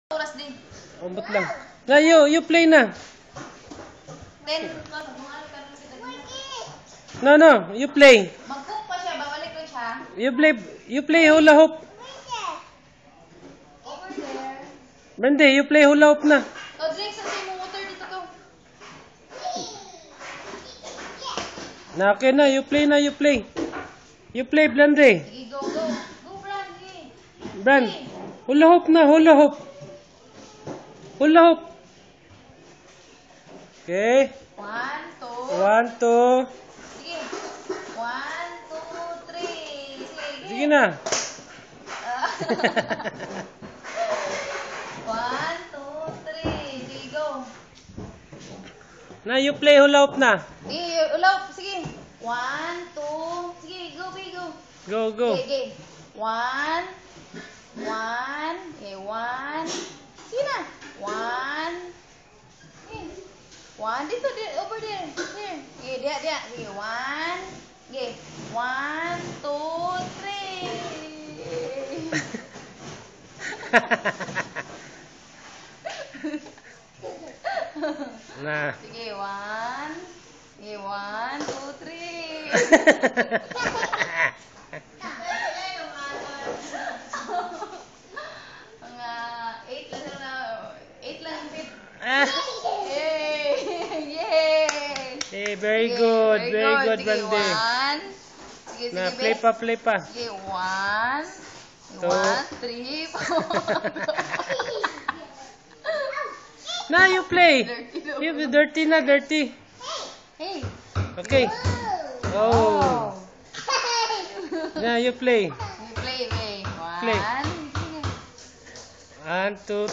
Oras din. Umbot lang. Na, you play na. 10. No, you play. Mag-cook pa siya, babalik ko siya. You play hula hoop. Over there. Brande, you play hula hoop na. O, Drake, saan mo water dito to? Na, okay na, you play na, you play. You play, Brande. Sige, go, go. Go, Brand. Sige. Brand, hula hoop na, hula hoop. Hula hoop. Okay. 1, 1, 2. 2. Sige. 1, 2, 3. Sige. Sige na. 1, 2, 3. Sige, go. Na, you play hula hoop na. Sige, ulap. Sige. 1, 2. Sige, go, baby, go. Go, go. Okay, 1. 1. Okay, 1. Sige na. 1. Okay. 1. Dito, over there. Here. Okay, dia. Okay, 1. Okay. 1, 2, 3. Na. Sige, 1. Okay, 1, 2, 3. Mga 8 lang na. 8 lang yung fit. Yay! Yay! Hey, very Sige, good, very very good, Sige, Brande. 1. Sige, Na, sige, play be. pa, play pa. Sige, 1. 2. 1, 3, 4. Na, you play. Dirty daw. You dirty na, dirty. Hey! Okay. Oh. Na, you play. You play, May. 1. Play. Sige. 1, 2.